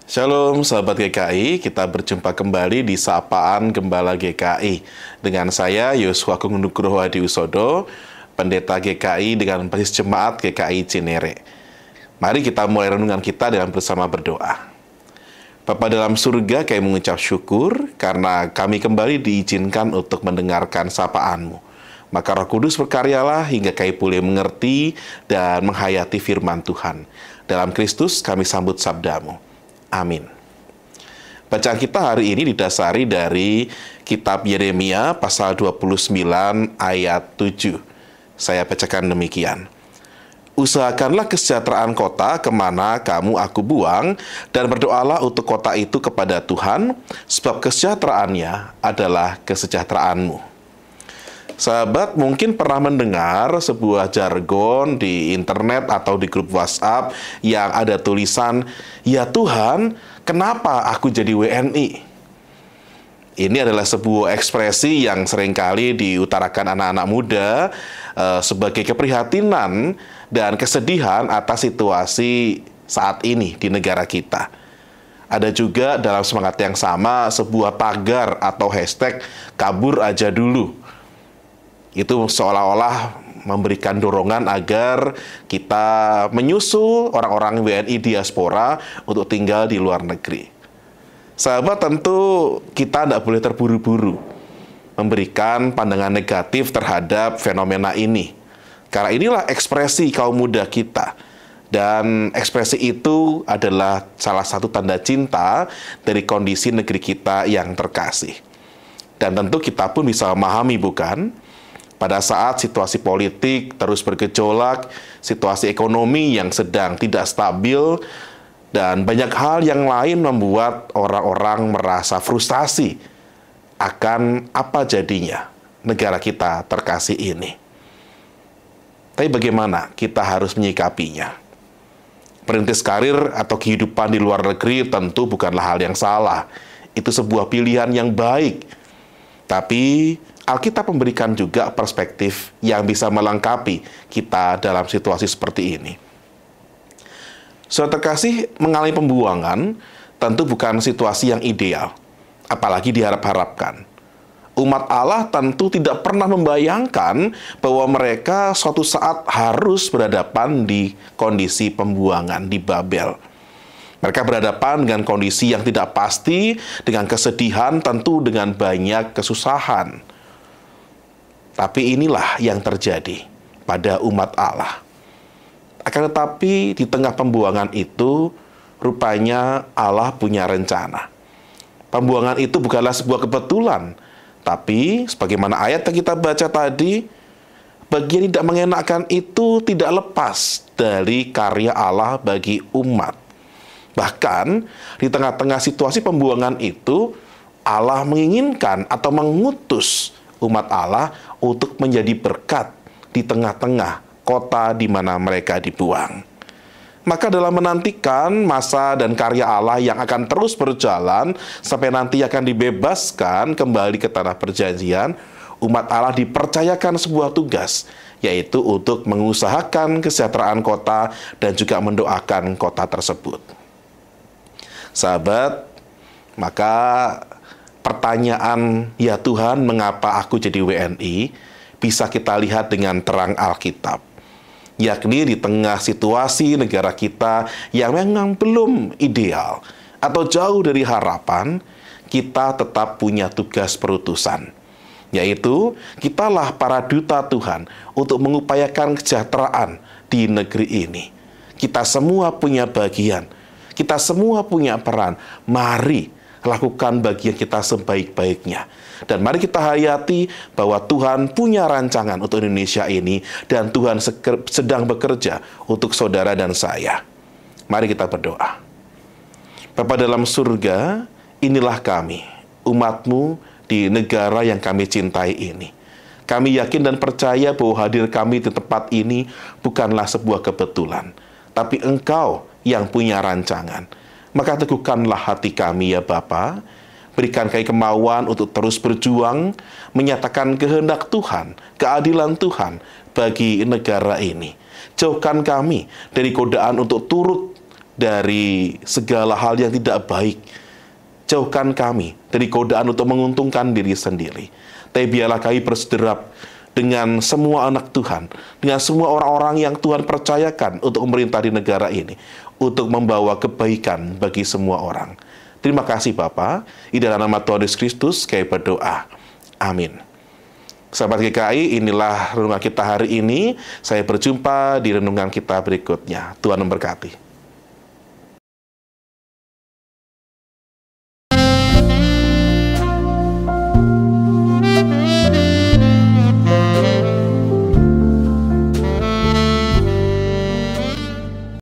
Shalom sahabat GKI, kita berjumpa kembali di Sapaan Gembala GKI. Dengan saya, Yosua Agung Nugroho Hadiusodo, Pendeta GKI dengan Basis Jemaat GKI Cinere. Mari kita mulai renungan kita dengan bersama berdoa. Bapa dalam surga, kami mengucap syukur karena kami kembali diizinkan untuk mendengarkan sapaan-Mu. Maka Roh Kudus berkaryalah hingga kami boleh mengerti dan menghayati firman Tuhan. Dalam Kristus kami sambut sabda-Mu. Amin. Bacaan kita hari ini didasari dari kitab Yeremia pasal 29 ayat 7. Saya bacakan demikian. Usahakanlah kesejahteraan kota kemana kamu aku buang, dan berdoalah untuk kota itu kepada Tuhan, sebab kesejahteraannya adalah kesejahteraanmu. Sahabat mungkin pernah mendengar sebuah jargon di internet atau di grup WhatsApp yang ada tulisan, "Ya Tuhan, kenapa aku jadi WNI?" Ini adalah sebuah ekspresi yang seringkali diutarakan anak-anak muda sebagai keprihatinan dan kesedihan atas situasi saat ini di negara kita. Ada juga dalam semangat yang sama sebuah tagar atau hashtag kabur aja dulu. Itu seolah-olah memberikan dorongan agar kita menyusul orang-orang WNI diaspora untuk tinggal di luar negeri. Sahabat, tentu kita tidak boleh terburu-buru memberikan pandangan negatif terhadap fenomena ini. Karena inilah ekspresi kaum muda kita. Dan ekspresi itu adalah salah satu tanda cinta dari kondisi negeri kita yang terkasih. Dan tentu kita pun bisa memahami, bukan? Pada saat situasi politik terus bergejolak, situasi ekonomi yang sedang tidak stabil, dan banyak hal yang lain membuat orang-orang merasa frustasi akan apa jadinya negara kita terkasih ini. Tapi bagaimana kita harus menyikapinya? Perintis karir atau kehidupan di luar negeri tentu bukanlah hal yang salah. Itu sebuah pilihan yang baik. Tapi Alkitab memberikan juga perspektif yang bisa melengkapi kita dalam situasi seperti ini. Saudara terkasih, mengalami pembuangan tentu bukan situasi yang ideal, apalagi diharap-harapkan. Umat Allah tentu tidak pernah membayangkan bahwa mereka suatu saat harus berhadapan di kondisi pembuangan di Babel. Mereka berhadapan dengan kondisi yang tidak pasti, dengan kesedihan, tentu dengan banyak kesusahan. Tapi inilah yang terjadi pada umat Allah. Akan tetapi di tengah pembuangan itu, rupanya Allah punya rencana. Pembuangan itu bukanlah sebuah kebetulan, tapi sebagaimana ayat yang kita baca tadi, bagian tidak mengenakan itu tidak lepas dari karya Allah bagi umat. Bahkan di tengah-tengah situasi pembuangan itu, Allah menginginkan atau mengutus umat Allah untuk menjadi berkat di tengah-tengah kota di mana mereka dibuang. Maka dalam menantikan masa dan karya Allah yang akan terus berjalan sampai nanti akan dibebaskan kembali ke tanah perjanjian, umat Allah dipercayakan sebuah tugas, yaitu untuk mengusahakan kesejahteraan kota dan juga mendoakan kota tersebut. Sahabat, maka pertanyaan, "Ya Tuhan, mengapa aku jadi WNI?" bisa kita lihat dengan terang Alkitab. Yakni di tengah situasi negara kita yang memang belum ideal atau jauh dari harapan, kita tetap punya tugas perutusan. Yaitu, kitalah para duta Tuhan untuk mengupayakan kesejahteraan di negeri ini. Kita semua punya bagian, kita semua punya peran. Mari lakukan bagian kita sebaik-baiknya. Dan mari kita hayati bahwa Tuhan punya rancangan untuk Indonesia ini, dan Tuhan sedang bekerja untuk saudara dan saya. Mari kita berdoa. Bapa dalam surga, inilah kami, umat-Mu di negara yang kami cintai ini. Kami yakin dan percaya bahwa hadir kami di tempat ini bukanlah sebuah kebetulan, tapi Engkau yang punya rancangan. Maka teguhkanlah hati kami ya Bapa, berikan kami kemauan untuk terus berjuang, menyatakan kehendak Tuhan, keadilan Tuhan bagi negara ini. Jauhkan kami dari godaan untuk turut dari segala hal yang tidak baik. Jauhkan kami dari godaan untuk menguntungkan diri sendiri. Tapi biarlah kami bersederap dengan semua anak Tuhan, dengan semua orang-orang yang Tuhan percayakan untuk memerintah di negara ini, untuk membawa kebaikan bagi semua orang. Terima kasih Bapa, di dalam nama Tuhan Yesus Kristus kami berdoa. Amin. Sahabat GKI, inilah renungan kita hari ini. Saya berjumpa di renungan kita berikutnya. Tuhan memberkati.